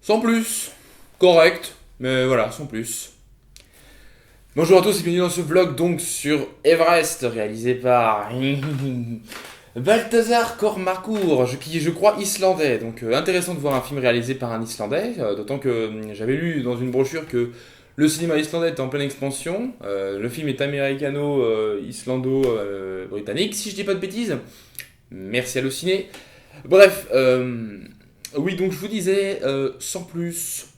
Sans plus. Correct, mais voilà, sans plus. Bonjour à tous et bienvenue dans ce vlog donc sur Everest, réalisé par Balthazar Kormákur, qui je crois islandais. Donc intéressant de voir un film réalisé par un Islandais, d'autant que j'avais lu dans une brochure que le cinéma islandais est en pleine expansion. Le film est américano-islando-britannique, si je dis pas de bêtises. Merci Allociné. Bref, oui donc je vous disais, sans plus.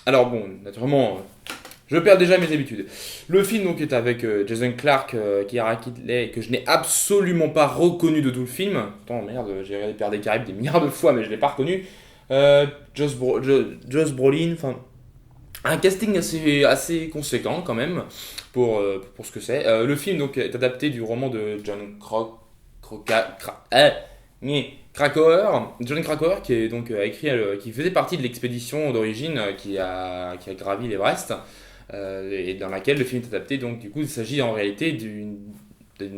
Alors bon, naturellement, je perds déjà mes habitudes. Le film donc est avec Jason Clarke, Keira Knightley, que je n'ai absolument pas reconnu de tout le film. Attends, merde, j'ai regardé Pirates des Caraïbes des milliards de fois, mais je ne l'ai pas reconnu. Josh Brolin, enfin, un casting assez conséquent quand même pour ce que c'est. Le film donc est adapté du roman de Krakauer, John Krakauer, qui est donc a écrit, qui faisait partie de l'expédition d'origine qui a gravi l'Everest, et dans laquelle le film est adapté. Donc du coup, il s'agit en réalité d'une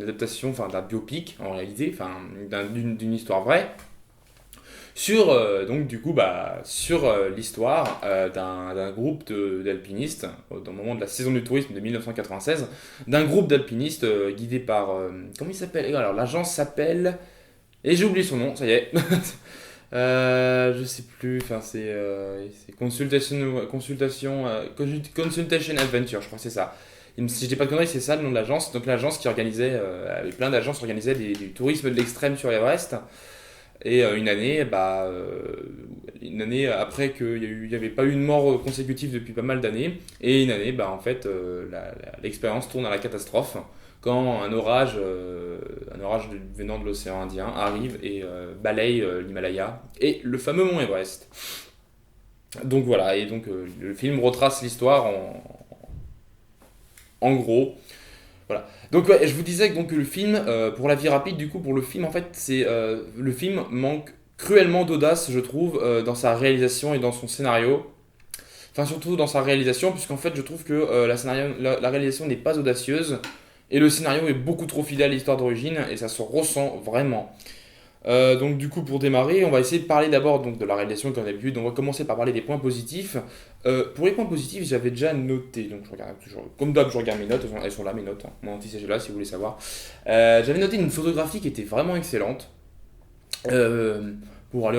adaptation, enfin d'un biopic en réalité, enfin d'une histoire vraie sur donc du coup sur l'histoire d'un groupe d'alpinistes au moment de la saison du tourisme de 1996, d'un groupe d'alpinistes guidé par comment il s'appelle, alors l'agence s'appelle, et j'ai oublié son nom, ça y est. Je sais plus, enfin c'est Consultation Adventure, je crois que c'est ça. Si je dis pas de conneries, c'est ça le nom de l'agence. Donc l'agence qui organisait, avec plein d'agences, organisait du tourisme de l'extrême sur l'Everest. Et une année après qu'il n'y avait pas eu de mort consécutive depuis pas mal d'années, et une année, en fait, l'expérience tourne à la catastrophe quand un orage venant de l'océan Indien arrive et balaye l'Himalaya et le fameux mont Everest. Donc voilà, et donc le film retrace l'histoire en gros. Voilà. Donc ouais, je vous disais que donc le film, pour la vie rapide, du coup pour le film en fait, le film manque cruellement d'audace, je trouve, dans sa réalisation et dans son scénario. Enfin surtout dans sa réalisation, puisqu'en fait je trouve que la réalisation n'est pas audacieuse et le scénario est beaucoup trop fidèle à l'histoire d'origine et ça se ressent vraiment. Donc du coup pour démarrer, on va essayer de parler d'abord donc de la réalisation comme d'habitude. On va commencer par parler des points positifs. Pour les points positifs, j'avais déjà noté, donc je regarde toujours, comme d'hab, je regarde mes notes, elles sont là mes notes, hein. Mon anti là si vous voulez savoir. J'avais noté une photographie qui était vraiment excellente. Pour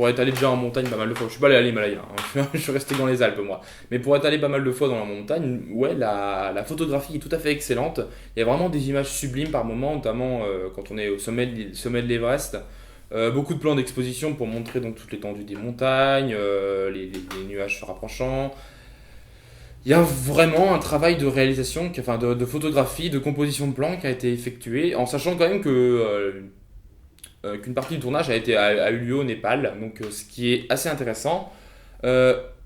être allé déjà en montagne pas mal de fois, je suis pas allé à l'Himalaya, hein. Je suis resté dans les Alpes moi. Mais pour être allé pas mal de fois dans la montagne, ouais, la photographie est tout à fait excellente. Il y a vraiment des images sublimes par moments, notamment quand on est au sommet de l'Everest. Beaucoup de plans d'exposition pour montrer donc toute l'étendue des montagnes, les nuages se rapprochant. Il y a vraiment un travail de réalisation, enfin de photographie, de composition de plans qui a été effectué, en sachant quand même qu'une partie du tournage a eu lieu au Népal, donc ce qui est assez intéressant.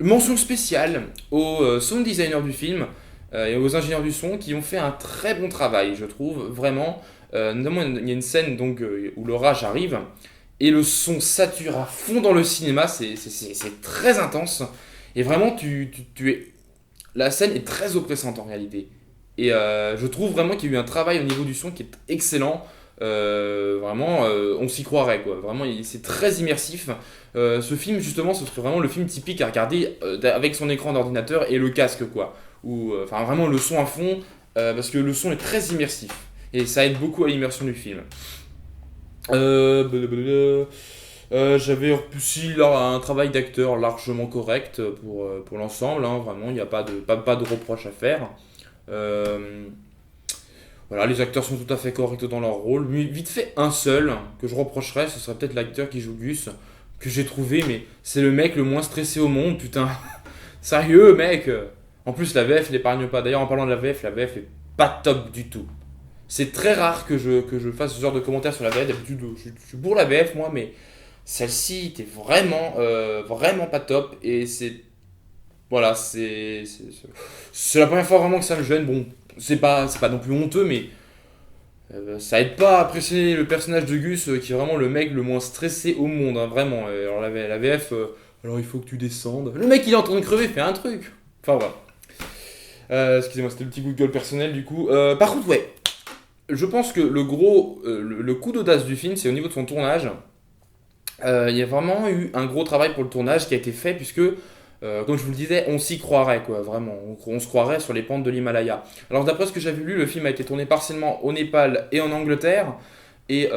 Mention spéciale aux sound designers du film et aux ingénieurs du son qui ont fait un très bon travail, je trouve, vraiment. Notamment, il y a une scène donc, où l'orage arrive et le son sature à fond dans le cinéma, c'est très intense. Et vraiment, la scène est très oppressante en réalité. Et je trouve vraiment qu'il y a eu un travail au niveau du son qui est excellent. Vraiment, on s'y croirait quoi. Vraiment, c'est très immersif. Ce film, justement, ce serait vraiment le film typique à regarder avec son écran d'ordinateur et le casque quoi. Enfin, vraiment le son à fond, parce que le son est très immersif. Et ça aide beaucoup à l'immersion du film. J'avais aussi là un travail d'acteur largement correct pour l'ensemble, hein. Vraiment, il n'y a pas de reproche à faire. Euh, voilà, les acteurs sont tout à fait corrects dans leur rôle. Vite fait, un seul que je reprocherais, ce serait peut-être l'acteur qui joue Gus, que j'ai trouvé, mais c'est le mec le moins stressé au monde, putain. Sérieux, mec. En plus, la VF l'épargne pas. D'ailleurs, en parlant de la VF est pas top du tout. C'est très rare que je fasse ce genre de commentaires sur la VF. D'habitude, je suis pour la VF, moi, mais celle-ci était vraiment pas top. Et voilà, c'est la première fois vraiment que ça me gêne. Bon, c'est pas non plus honteux, mais ça aide pas à apprécier le personnage de Gus, qui est vraiment le mec le moins stressé au monde, hein, vraiment. Alors la VF, alors il faut que tu descendes. Le mec, il est en train de crever, fait un truc. Enfin, voilà. Excusez-moi, c'était le petit coup de gueule personnel du coup. Par contre, ouais, je pense que le coup d'audace du film, c'est au niveau de son tournage. Il y a vraiment eu un gros travail pour le tournage qui a été fait, puisque Comme je vous le disais, on s'y croirait, quoi, vraiment. On se croirait sur les pentes de l'Himalaya. Alors, d'après ce que j'avais lu, le film a été tourné partiellement au Népal et en Angleterre. Et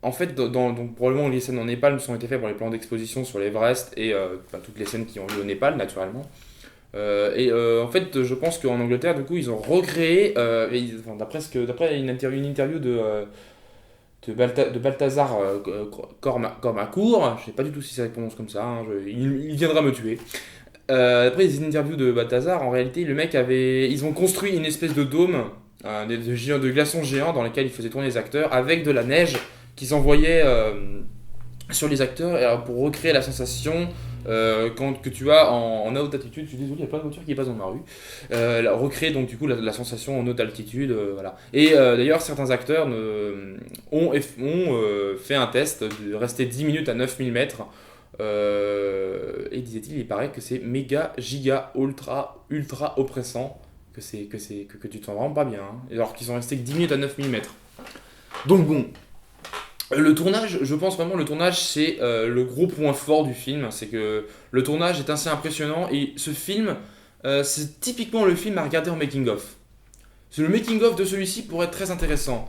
en fait, donc, probablement les scènes en Népal sont été faites pour les plans d'exposition sur l'Everest et toutes les scènes qui ont lieu au Népal, naturellement. En fait, je pense qu'en Angleterre, du coup, ils ont recréé, enfin, d'après une interview de Balthazar Cormacour, je sais pas du tout si ça se prononce comme ça, hein, il viendra me tuer. Après les interviews de Balthazar, en réalité, ils ont construit une espèce de dôme, de glaçons géants dans lesquels ils faisaient tourner les acteurs avec de la neige qu'ils envoyaient sur les acteurs pour recréer la sensation que tu as en haute altitude. Je suis désolé, il y a plein de voitures qui passent dans ma rue. Recréer donc du coup la sensation en haute altitude, voilà. Et d'ailleurs, certains acteurs ont fait un test de rester 10 minutes à 9000 mètres. Et disait-il, il paraît que c'est méga, giga, ultra oppressant, que tu te sens vraiment pas bien, hein. Alors qu'ils sont restés que 10 minutes à 9000 mètres. Donc bon, le tournage, je pense vraiment le tournage c'est le gros point fort du film, c'est que le tournage est assez impressionnant et ce film, c'est typiquement le film à regarder en making-of. Le making-of de celui-ci pourrait être très intéressant.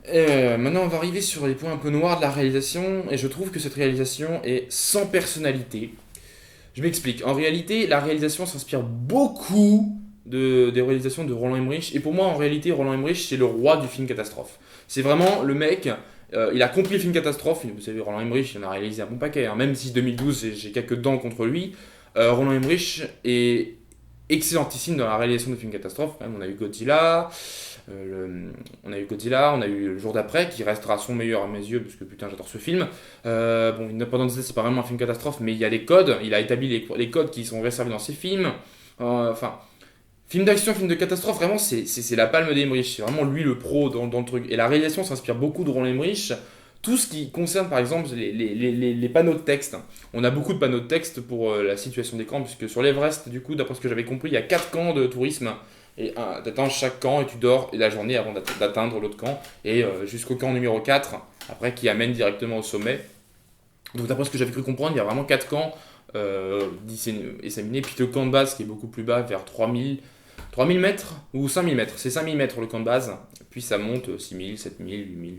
Maintenant, on va arriver sur les points un peu noirs de la réalisation, et je trouve que cette réalisation est sans personnalité. Je m'explique. En réalité, la réalisation s'inspire beaucoup des réalisations de Roland Emmerich, et pour moi, en réalité, Roland Emmerich, c'est le roi du film catastrophe. C'est vraiment le mec, il a compris le film catastrophe. Vous savez, Roland Emmerich, il en a réalisé un bon paquet, hein. Même si 2012, j'ai quelques dents contre lui, Roland Emmerich est excellentissime dans la réalisation de films catastrophes. On a eu Godzilla. On a eu Godzilla, on a eu Le Jour d'après, qui restera son meilleur à mes yeux, parce que putain j'adore ce film. Bon, Independence Day, c'est pas vraiment un film catastrophe, mais il y a les codes, il a établi les codes qui sont réservés dans ses films. Enfin, film d'action, film de catastrophe, vraiment c'est la palme d'Emmerich, c'est vraiment lui le pro dans le truc. Et la réalisation s'inspire beaucoup de Roland Emmerich. Tout ce qui concerne par exemple les panneaux de texte. On a beaucoup de panneaux de texte pour la situation des camps, puisque sur l'Everest, du coup, d'après ce que j'avais compris, il y a 4 camps de tourisme. Et t'atteins chaque camp et tu dors la journée avant d'atteindre l'autre camp. Et jusqu'au camp numéro 4, après qui amène directement au sommet. Donc d'après ce que j'avais cru comprendre, il y a vraiment 4 camps disséminés. Puis le camp de base qui est beaucoup plus bas, vers 3000 mètres ou 5000 mètres. C'est 5000 mètres le camp de base. Puis ça monte 6000, 7000, 8000.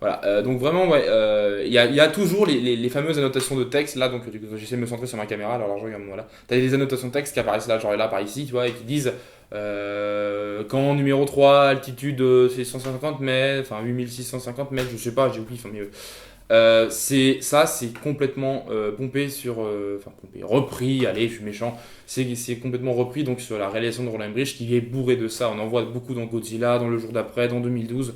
Voilà, donc vraiment, ouais, y a toujours les fameuses annotations de texte, là, donc j'essaie de me centrer sur ma caméra, alors je regarde, voilà. T'as des annotations de texte qui apparaissent là, genre là, par ici, tu vois, et qui disent camp numéro 3, altitude c'est 150 mètres, enfin 8650 mètres, je sais pas, j'ai oublié, enfin mieux. C'est complètement pompé repris, allez, je suis méchant, c'est complètement repris donc sur la réalisation de Roland Emmerich qui est bourré de ça, on en voit beaucoup dans Godzilla, dans Le Jour d'après, dans 2012.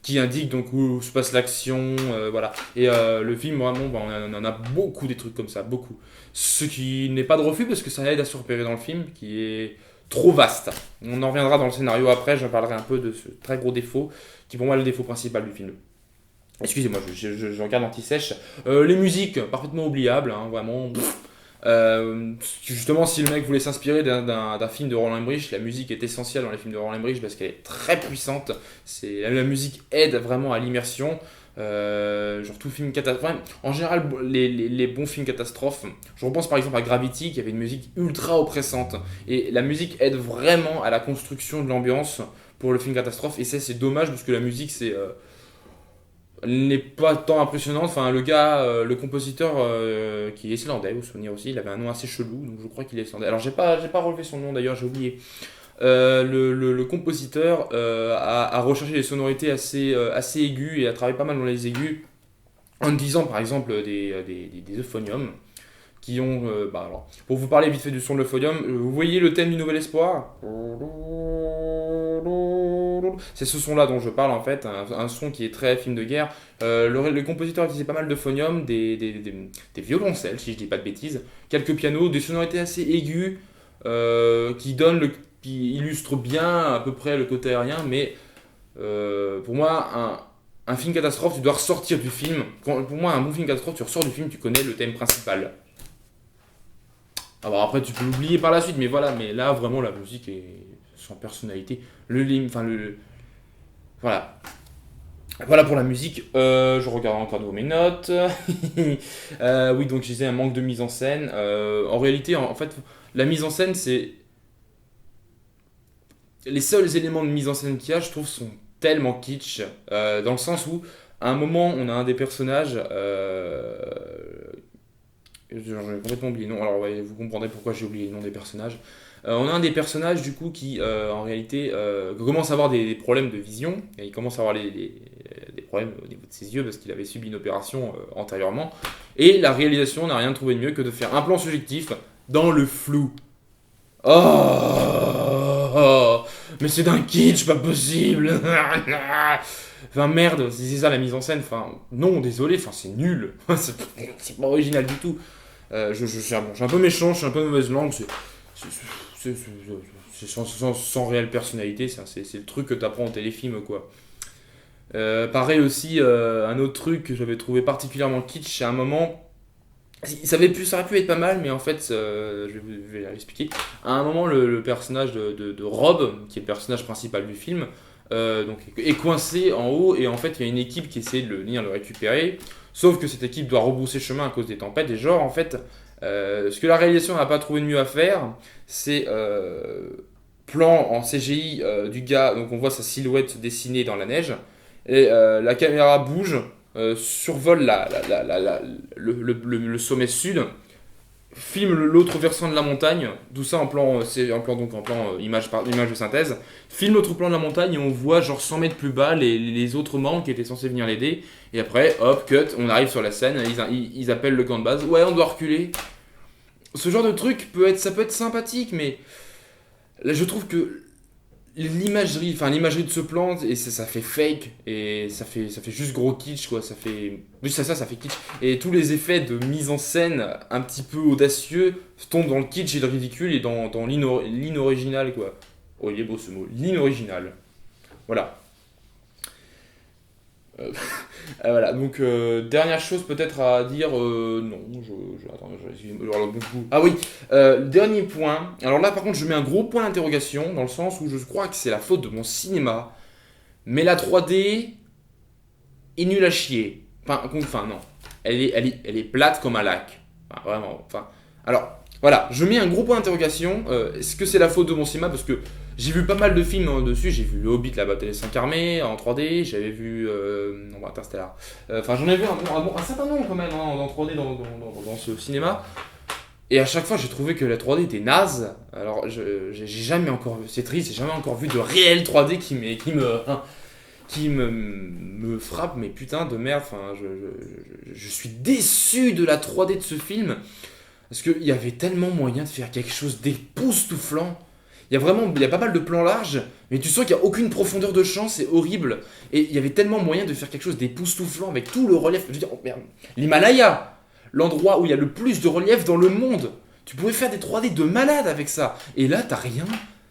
Qui indique donc où se passe l'action, voilà. Et le film, vraiment, on en a beaucoup des trucs comme ça, beaucoup. Ce qui n'est pas de refus parce que ça aide à se repérer dans le film, qui est trop vaste. On en reviendra dans le scénario après, je parlerai un peu de ce très gros défaut, qui pour moi est le défaut principal du film. Excusez-moi, je regarde anti-sèche. Les musiques, parfaitement oubliables, hein, vraiment. Justement, si le mec voulait s'inspirer d'un film de Roland Emmerich, la musique est essentielle dans les films de Roland Emmerich parce qu'elle est très puissante. La musique aide vraiment à l'immersion. Genre tout film catastrophe. En général, les bons films catastrophes, je repense par exemple à Gravity qui avait une musique ultra oppressante. Et la musique aide vraiment à la construction de l'ambiance pour le film catastrophe. Et c'est dommage parce que la musique, elle n'est pas tant impressionnante. Enfin, le gars, le compositeur qui est islandais, au souvenir aussi, il avait un nom assez chelou, donc je crois qu'il est islandais. Alors, j'ai pas relevé son nom d'ailleurs, j'ai oublié. Le compositeur a recherché des sonorités assez aiguës et a travaillé pas mal dans les aigus, en utilisant par exemple des euphoniums qui ont. Alors, pour vous parler vite fait du son de l'euphonium, vous voyez le thème du Nouvel Espoir. C'est ce son-là dont je parle en fait, un son qui est très film de guerre. Le compositeur a utilisé pas mal d'euphonium, des violoncelles, si je dis pas de bêtises, quelques pianos, des sonorités assez aiguës qui illustrent bien à peu près le côté aérien, mais pour moi, un film catastrophe, tu dois ressortir du film. Pour moi, un bon film catastrophe, tu ressors du film, tu connais le thème principal. Alors après, tu peux l'oublier par la suite, mais voilà, mais là, vraiment, la musique est sans personnalité. Voilà. Voilà pour la musique. Je regarde encore de mes notes. Oui, donc je disais un manque de mise en scène. En réalité, en fait, la mise en scène, c'est les seuls éléments de mise en scène qu'il y a, je trouve, sont tellement kitsch. Dans le sens où, à un moment, on a un des personnages. J'en ai complètement oublié le nom. Alors, ouais, vous comprendrez pourquoi j'ai oublié le nom des personnages. On a un des personnages, du coup, qui, en réalité, commence à avoir des problèmes de vision. Et il commence à avoir des problèmes au niveau de ses yeux parce qu'il avait subi une opération antérieurement. Et la réalisation n'a rien trouvé de mieux que de faire un plan subjectif dans le flou. Oh, mais c'est d'un kitsch, pas possible. Enfin merde, si c'est ça la mise en scène, enfin non, désolé, enfin c'est nul, c'est pas original du tout. Je suis un peu méchant, je suis un peu de mauvaise langue, c'est sans réelle personnalité, c'est le truc que t'apprends en téléfilm quoi. Pareil aussi, un autre truc que j'avais trouvé particulièrement kitsch, c'est un moment ça aurait pu être pas mal, mais en fait, je vais l'expliquer. À un moment, le personnage de Rob, qui est le personnage principal du film, donc, est coincé en haut, et en fait, il y a une équipe qui essaie de venir le récupérer. Sauf que cette équipe doit rebrousser chemin à cause des tempêtes. Et genre, en fait, ce que la réalisation n'a pas trouvé de mieux à faire, c'est plan en CGI du gars, donc on voit sa silhouette se dessiner dans la neige, et la caméra bouge survole le sommet sud, filme l'autre versant de la montagne, tout ça en plan, image de synthèse, filme l'autre plan de la montagne et on voit genre 100 mètres plus bas les autres membres qui étaient censés venir l'aider. Et après, hop, cut, on arrive sur la scène, ils appellent le camp de base, ouais, on doit reculer. Ce genre de truc ça peut être sympathique, mais là, je trouve que l'imagerie de ce plan et ça fait fake et ça fait juste gros kitsch quoi, ça fait juste ça fait kitsch et tous les effets de mise en scène un petit peu audacieux tombent dans le kitsch et le ridicule et dans l'inoriginal quoi. Oh il est beau ce mot, l'inoriginal. Voilà. Euh, voilà, donc dernière chose peut-être à dire, non, attends, alors, ah oui, dernier point, alors là par contre je mets un gros point d'interrogation, dans le sens où je crois que c'est la faute de mon cinéma, mais la 3D est nulle à chier, enfin non, elle est plate comme un lac, enfin, vraiment, enfin, alors voilà, je mets un gros point d'interrogation, est-ce que c'est la faute de mon cinéma, parce que j'ai vu pas mal de films dessus, j'ai vu Le Hobbit, la bataille des 5 armées en 3D, j'avais vu non, Interstellar. Enfin, j'en ai vu un certain nombre quand même en 3D dans ce cinéma. Et à chaque fois, j'ai trouvé que la 3D était naze. Alors, j'ai jamais encore vu, c'est triste, j'ai jamais encore vu de réel 3D qui me frappe, mais putain de merde. Enfin, je suis déçu de la 3D de ce film. Parce qu'il y avait tellement moyen de faire quelque chose d'époustouflant. Il y a pas mal de plans larges, mais tu sens qu'il n'y a aucune profondeur de champ, c'est horrible. Et il y avait tellement moyen de faire quelque chose d'époustouflant avec tout le relief. Je veux dire, oh merde, l'Himalaya, l'endroit où il y a le plus de relief dans le monde. Tu pouvais faire des 3D de malade avec ça. Et là, t'as rien.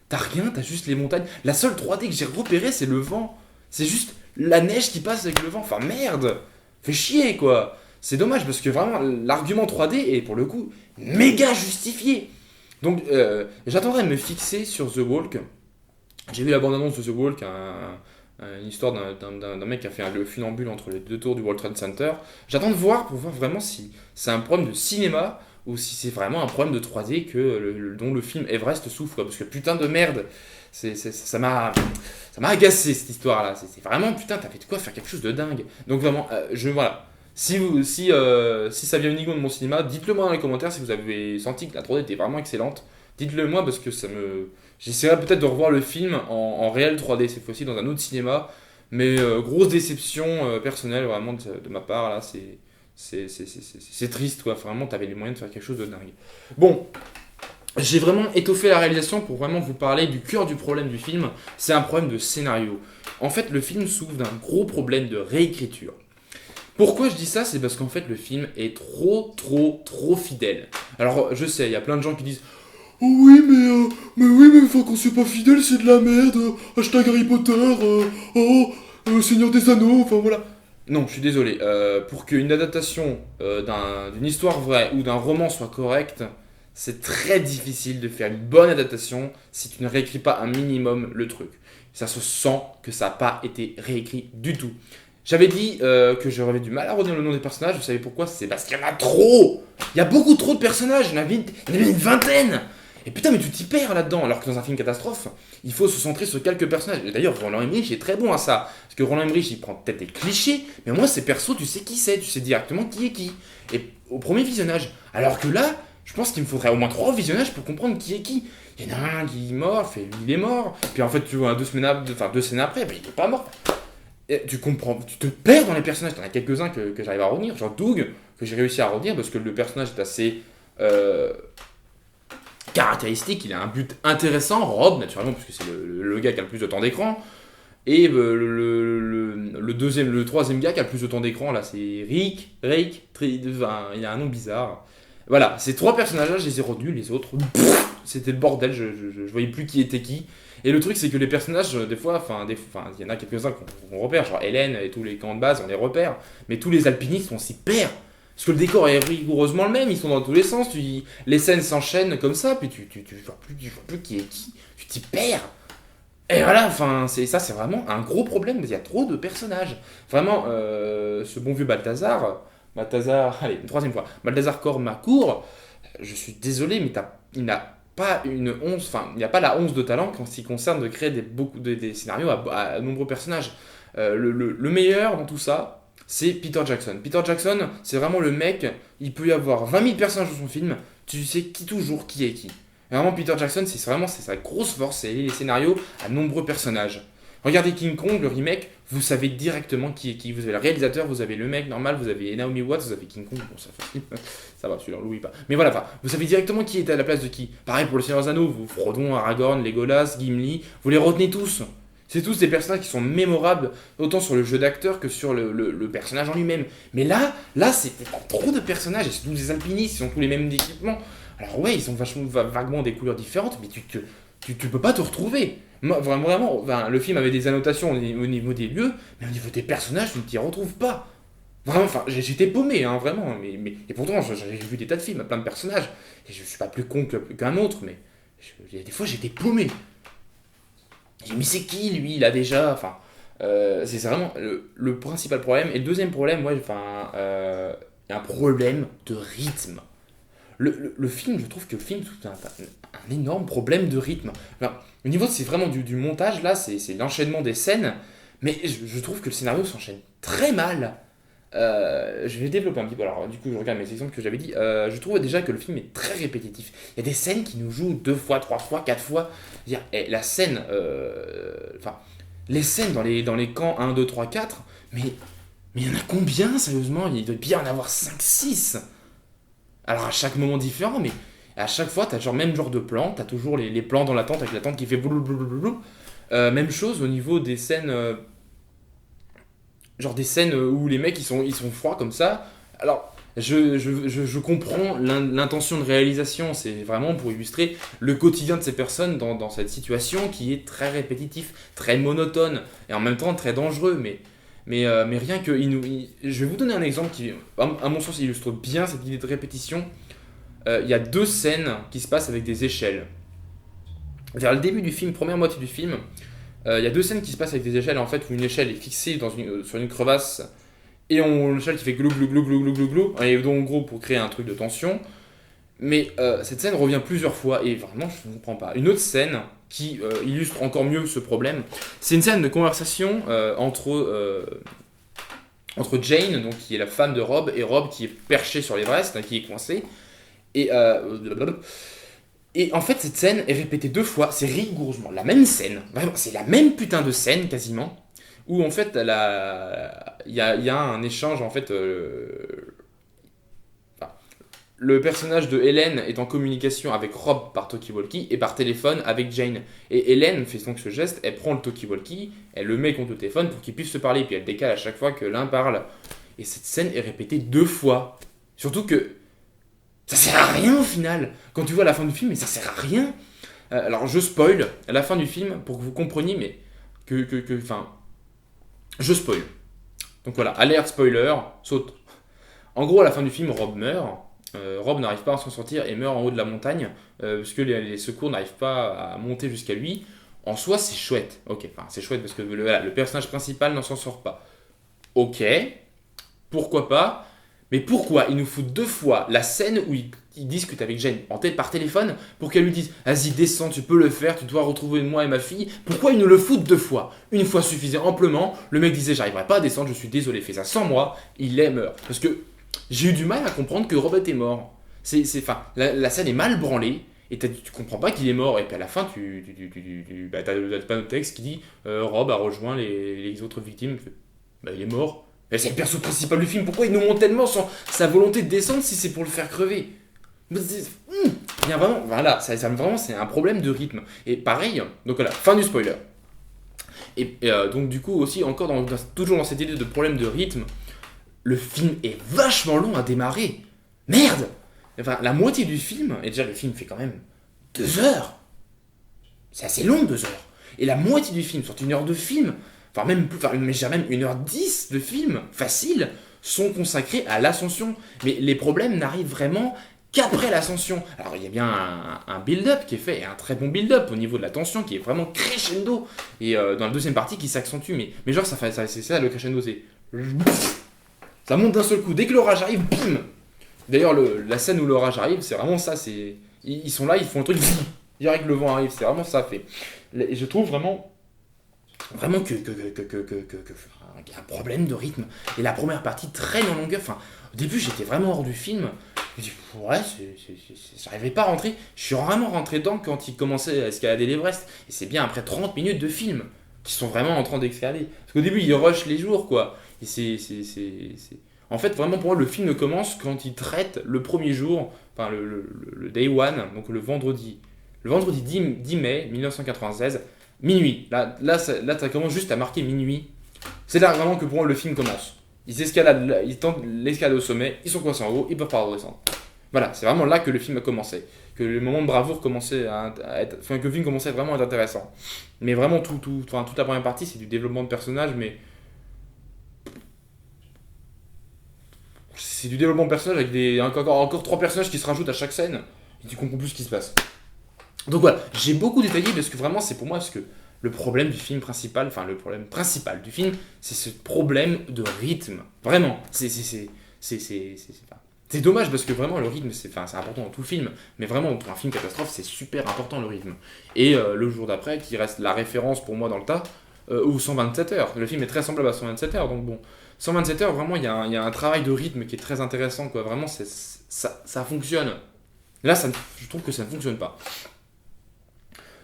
T'as juste les montagnes. La seule 3D que j'ai repérée, c'est le vent. C'est juste la neige qui passe avec le vent. Enfin, merde. Fais chier, quoi. C'est dommage parce que vraiment, l'argument 3D est pour le coup méga justifié. Donc, j'attendrai de me fixer sur The Walk. J'ai vu la bande-annonce de The Walk, une histoire d'un mec qui a fait le funambule entre les deux tours du World Trade Center. J'attends de voir pour voir vraiment si c'est un problème de cinéma ou si c'est vraiment un problème de 3D dont le film Everest souffre. Parce que putain de merde, ça m'a agacé cette histoire-là. C'est vraiment, putain, t'as fait de quoi faire quelque chose de dingue. Donc vraiment, voilà. Si ça vient uniquement de mon cinéma, dites-le moi dans les commentaires si vous avez senti que la 3D était vraiment excellente. Dites-le moi parce que j'essaierai peut-être de revoir le film en réel 3D cette fois-ci dans un autre cinéma. Mais grosse déception personnelle vraiment de ma part là, c'est triste quoi. Vraiment, t'avais les moyens de faire quelque chose de dingue. Bon, j'ai vraiment étoffé la réalisation pour vraiment vous parler du cœur du problème du film. C'est un problème de scénario. En fait, le film souffre d'un gros problème de réécriture. Pourquoi je dis ça? C'est parce qu'en fait le film est trop fidèle. Alors je sais, il y a plein de gens qui disent oh oui mais enfin quand c'est pas fidèle c'est de la merde, hashtag Harry Potter, Seigneur des Anneaux, enfin voilà. Non, je suis désolé, pour qu'une adaptation d'une histoire vraie ou d'un roman soit correcte, c'est très difficile de faire une bonne adaptation si tu ne réécris pas un minimum le truc. Ça se sent que ça n'a pas été réécrit du tout. J'avais dit que j'aurais du mal à retenir le nom des personnages, vous savez pourquoi? C'est parce qu'il y en a trop. Il y a beaucoup trop de personnages, il y en avait une vingtaine. Et putain, mais tu t'y perds là-dedans, alors que dans un film catastrophe, il faut se centrer sur quelques personnages. Et d'ailleurs, Roland Emmerich est très bon à ça. Parce que Roland Emmerich, il prend peut-être des clichés, mais au moins, ces persos, tu sais qui c'est, tu sais directement qui est qui. Et au premier visionnage. Alors que là, je pense qu'il me faudrait au moins 3 visionnages pour comprendre qui est qui. Il y en a un qui est mort, fait, il est mort. Puis en fait, tu vois, 2 scènes après, ben, il est pas mort. Et tu comprends, tu te perds dans les personnages. T'en as quelques-uns que j'arrive à retenir, genre Doug, que j'ai réussi à retenir parce que le personnage est assez caractéristique, il a un but intéressant. Rob, naturellement, parce que c'est le gars qui a le plus de temps d'écran. Et le troisième gars qui a le plus de temps d'écran, là, c'est Rick, enfin, il a un nom bizarre. Voilà, ces 3 personnages-là, je les ai retenus, les autres, c'était le bordel, je voyais plus qui était qui. Et le truc, c'est que les personnages, des fois, il y en a quelques-uns qu'on repère, genre Hélène et tous les camps de base, on les repère, mais tous les alpinistes, on s'y perd. Parce que le décor est rigoureusement le même, ils sont dans tous les sens, les scènes s'enchaînent comme ça, puis tu vois plus qui est qui, tu t'y perds. Et voilà, enfin, c'est vraiment un gros problème, il y a trop de personnages. Vraiment, ce bon vieux Balthazar, allez, une troisième fois, Balthazar Kormakour, je suis désolé, mais il n'a pas une once, enfin, il n'y a pas la once de talent quand il concerne de créer des scénarios à nombreux personnages. Le meilleur dans tout ça, c'est Peter Jackson. Peter Jackson, c'est vraiment le mec, il peut y avoir 20 000 personnages dans son film, tu sais toujours qui est qui. Et vraiment, Peter Jackson, c'est sa grosse force, c'est les scénarios à nombreux personnages. Regardez King Kong, le remake, vous savez directement qui est qui. Vous avez le réalisateur, vous avez le mec normal, vous avez Naomi Watts, vous avez King Kong, bon ça fait... ça va, celui-là on l'oublie pas. Mais voilà, enfin, vous savez directement qui était à la place de qui. Pareil pour le Seigneur des Anneaux, vous Frodon, Aragorn, Legolas, Gimli, vous les retenez tous. C'est tous des personnages qui sont mémorables, autant sur le jeu d'acteur que sur le personnage en lui-même. Mais là c'est trop de personnages, et c'est tous des alpinistes, ils ont tous les mêmes équipements. Alors ouais, ils ont vaguement des couleurs différentes, mais tu peux pas te retrouver. Moi, vraiment, enfin, le film avait des annotations au niveau des lieux, mais au niveau des personnages, tu ne t'y retrouves pas. Vraiment, enfin, j'étais paumé, hein, vraiment. Et pourtant, j'ai vu des tas de films, plein de personnages, et je suis pas plus con qu'un autre, mais des fois, j'étais paumé. J'ai dit, mais c'est qui, lui, il a déjà... Enfin, c'est vraiment le principal problème. Et le deuxième problème, il y a un problème de rythme. Le film, je trouve que le film c'est un énorme problème de rythme. Enfin, au niveau, c'est vraiment du montage, là, c'est l'enchaînement des scènes, mais je trouve que le scénario s'enchaîne très mal. Je vais développer un petit peu. Alors, du coup, je regarde mes exemples que j'avais dit. Je trouve déjà que le film est très répétitif. Il y a des scènes qui nous jouent 2 fois, 3 fois, 4 fois. La scène. Enfin, les scènes dans les camps 1, 2, 3, 4, mais il y en a combien, sérieusement? Il doit bien en avoir 5, 6. Alors à chaque moment différent, mais à chaque fois, t'as même genre de plan, t'as toujours les plans dans la tente avec la tente qui fait blou. Même chose au niveau des scènes, genre des scènes où les mecs ils sont froids comme ça. Alors je comprends l'intention de réalisation, c'est vraiment pour illustrer le quotidien de ces personnes dans cette situation qui est très répétitif, très monotone et en même temps très dangereux, mais rien que... je vais vous donner un exemple qui, à mon sens, illustre bien cette idée de répétition. Il y a 2 scènes qui se passent avec des échelles. Vers le début du film, première moitié du film, il y a 2 scènes qui se passent avec des échelles, en fait, où une échelle est fixée sur une crevasse, et une échelle qui fait glou glou glou glou glou glou glou, et donc en gros pour créer un truc de tension. Mais cette scène revient plusieurs fois, et vraiment je ne comprends pas. Une autre scène qui illustre encore mieux ce problème, c'est une scène de conversation entre Jane, donc qui est la femme de Rob, et Rob qui est perché sur l'Everest, hein, qui est coincé. Et en fait, cette scène est répétée 2 fois, c'est rigoureusement la même scène, vraiment, c'est la même putain de scène quasiment, où en fait, il y a un échange, en fait, le personnage de Hélène est en communication avec Rob par talkie-walkie et par téléphone avec Jane. Et Hélène fait donc ce geste, elle prend le talkie-walkie, elle le met contre le téléphone pour qu'ils puissent se parler, puis elle décale à chaque fois que l'un parle. Et cette scène est répétée 2 fois. Surtout que ça sert à rien au final. Quand tu vois la fin du film, mais ça sert à rien. Alors je spoil à la fin du film pour que vous compreniez, mais enfin, je spoil. Donc voilà, alerte spoiler, saute. En gros, à la fin du film, Rob meurt. Rob n'arrive pas à s'en sortir et meurt en haut de la montagne parce que les secours n'arrivent pas à monter jusqu'à lui. En soi, c'est chouette. Ok, enfin, c'est chouette parce que le personnage principal n'en s'en sort pas. ok, pourquoi pas, mais pourquoi ils nous foutent 2 fois la scène où ils discutent avec Jane par téléphone pour qu'elle lui dise vas-y, descends, tu peux le faire, tu dois retrouver moi et ma fille. Pourquoi ils nous le foutent 2 fois? Une fois suffisait amplement. Le mec disait j'arriverai pas à descendre, je suis désolé, fais ça sans moi. Il est mort. Parce que j'ai eu du mal à comprendre que Robert est mort. Enfin, la scène est mal branlée. Et tu comprends pas qu'il est mort, et puis à la fin, t'as le panneau de texte qui dit Rob a rejoint les autres victimes. Bah, il est mort. Mais c'est le perso principal du film, pourquoi il nous montre tellement sa volonté de descendre si c'est pour le faire crever? Il y a vraiment, voilà, vraiment, c'est un problème de rythme. Et pareil, donc voilà, fin du spoiler. Et donc du coup aussi, encore toujours dans cette idée de problème de rythme, le film est vachement long à démarrer. Merde! Enfin, la moitié du film, et déjà le film fait quand même 2 heures. C'est assez long, 2 heures. Et la moitié du film, sur 1 heure de film, enfin même plus, mais j'ai même 1h10 de film, facile, sont consacrés à l'ascension. Mais les problèmes n'arrivent vraiment qu'après l'ascension. Alors il y a bien un build-up qui est fait, et un très bon build-up au niveau de la tension qui est vraiment crescendo. Et dans la deuxième partie qui s'accentue. Mais genre, c'est ça le crescendo, c'est... Ça monte d'un seul coup. Dès que l'orage arrive, bim! D'ailleurs, la scène où l'orage arrive, c'est vraiment ça. Ils sont là, ils font un truc, direct le vent arrive. C'est vraiment ça fait. Et je trouve vraiment qu'il y a un problème de rythme. Et la première partie traîne en longueur. Enfin, au début, j'étais vraiment hors du film. Je me dis, ouais, j'arrivais pas à rentrer. Je suis vraiment rentré dedans quand il commençait à escalader l'Everest. Et c'est bien après 30 minutes de film qui sont vraiment en train d'escalader. Parce qu'au début, ils rushent les jours, quoi. Et En fait, vraiment, pour moi, le film commence quand il traite le premier jour, enfin le day one, donc le vendredi. Le vendredi 10 mai 1996, minuit. Là, ça commence juste à marquer minuit. C'est là vraiment que pour moi le film commence. Ils tentent l'escalade au sommet, ils sont coincés en haut, ils peuvent pas redescendre. Voilà, c'est vraiment là que le film a commencé. Que le moment de bravoure commençait à être. Enfin, que le film commençait vraiment à être intéressant. Mais vraiment, toute la première partie, c'est du développement de personnages, mais. C'est du développement de personnages avec encore 3 personnages qui se rajoutent à chaque scène. Et tu comprends plus ce qui se passe. Donc voilà, j'ai beaucoup détaillé parce que vraiment, c'est pour moi, parce que le problème du film principal, enfin le problème principal du film, c'est ce problème de rythme. Vraiment, c'est dommage parce que vraiment le rythme, c'est important dans tout le film, mais vraiment pour un film catastrophe, c'est super important le rythme. Et le jour d'après, qui reste la référence pour moi dans le tas, ou 127 heures. Le film est très semblable à 127 heures, donc bon. 127 heures, vraiment, il y a un travail de rythme qui est très intéressant, quoi. Vraiment, ça fonctionne. Là, je trouve que ça ne fonctionne pas.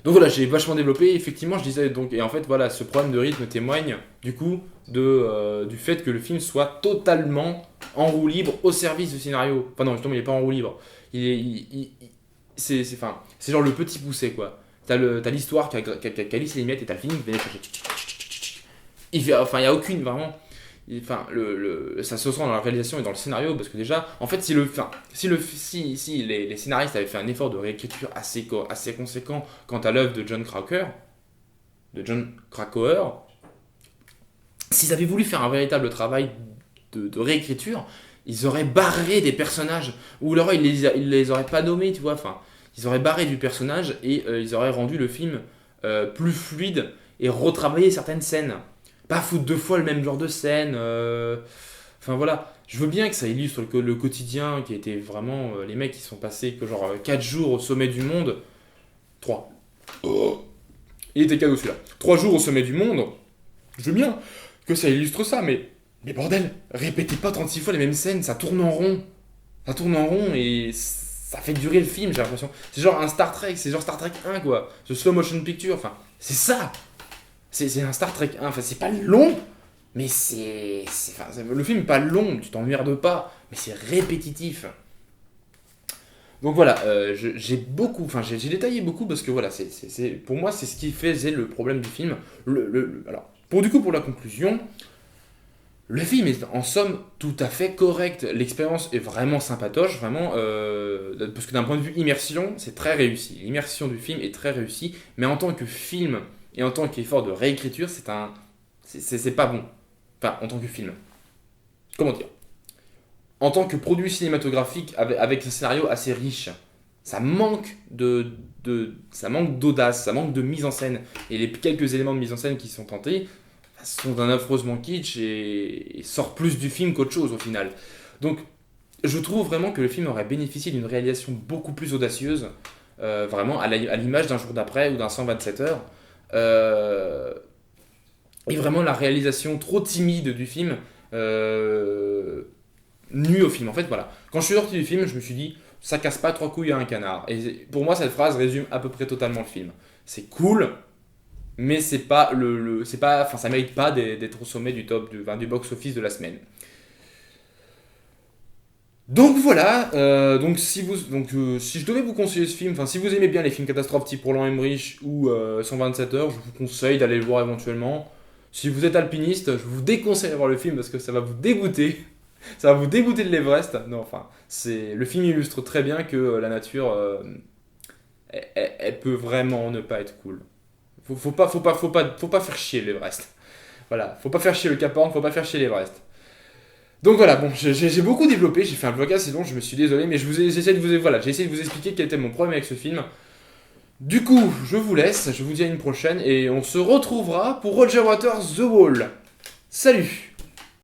Donc voilà, j'ai vachement développé. Effectivement, je disais donc, et en fait, voilà, ce problème de rythme témoigne du coup du fait que le film soit totalement en roue libre au service du scénario. Enfin non, justement, il est pas en roue libre. C'est genre le petit poussé, quoi. T'as l'histoire qui a lissé les miettes et t'as le film qui vient chercher. Il y a aucune vraiment. Ça se sent dans la réalisation et dans le scénario parce que déjà, en fait, si les scénaristes avaient fait un effort de réécriture assez conséquent quant à l'œuvre de John Krakauer, s'ils avaient voulu faire un véritable travail de réécriture, ils auraient barré des personnages ou alors ils les auraient pas nommés, tu vois. Enfin, ils auraient barré du personnage et ils auraient rendu le film plus fluide et retravaillé certaines scènes. Pas foutre 2 fois le même genre de scène. Enfin voilà, je veux bien que ça illustre le quotidien qui était vraiment les mecs qui sont passés que genre 4 jours au sommet du monde. 3. Oh. Il était cadeau celui-là. 3 jours au sommet du monde. Je veux bien que ça illustre ça, mais bordel, répétez pas 36 fois les mêmes scènes, ça tourne en rond. Ça tourne en rond et ça fait durer le film, j'ai l'impression. C'est genre un Star Trek, c'est genre Star Trek 1 quoi. The slow motion picture, enfin, c'est ça. C'est un Star Trek 1, enfin c'est pas long, mais le film est pas long, tu t'emmerdes pas, mais c'est répétitif. Donc voilà, j'ai détaillé beaucoup parce que voilà, pour moi c'est ce qui faisait le problème du film. Alors, pour la conclusion, le film est en somme tout à fait correct, l'expérience est vraiment sympatoche, vraiment, parce que d'un point de vue immersion, c'est très réussi. L'immersion du film est très réussie, mais en tant que film et en tant qu'effort de réécriture, c'est pas bon. Enfin, en tant que film. Comment dire ? En tant que produit cinématographique avec un scénario assez riche, ça manque d'audace, ça manque de mise en scène. Et les quelques éléments de mise en scène qui sont tentés, sont d'un affreusement kitsch et sort plus du film qu'autre chose au final. Donc je trouve vraiment que le film aurait bénéficié d'une réalisation beaucoup plus audacieuse, vraiment à l'image d'un jour d'après ou d'un 127 heures. Euh, et vraiment la réalisation trop timide du film nuit au film. En fait, voilà. Quand je suis sorti du film, je me suis dit, ça casse pas trois couilles à un canard. Et pour moi, cette phrase résume à peu près totalement le film. C'est cool, mais c'est pas c'est pas, enfin, ça mérite pas d'être au sommet du top du box-office de la semaine. Donc voilà, si je devais vous conseiller ce film, enfin si vous aimez bien les films catastrophes type Roland Emmerich ou 127 heures, je vous conseille d'aller le voir éventuellement. Si vous êtes alpiniste, je vous déconseille de voir le film parce que ça va vous dégoûter. Ça va vous dégoûter de l'Everest. Non, enfin, le film illustre très bien que la nature, elle peut vraiment ne pas être cool. Faut pas faire chier l'Everest. Voilà, faut pas faire chier le Cap Horn, faut pas faire chier l'Everest. Donc voilà, bon, j'ai beaucoup développé, j'ai fait un vlogcast, sinon je me suis désolé, mais j'ai essayé de vous expliquer quel était mon problème avec ce film. Du coup, je vous laisse, je vous dis à une prochaine, et on se retrouvera pour Roger Waters The Wall. Salut!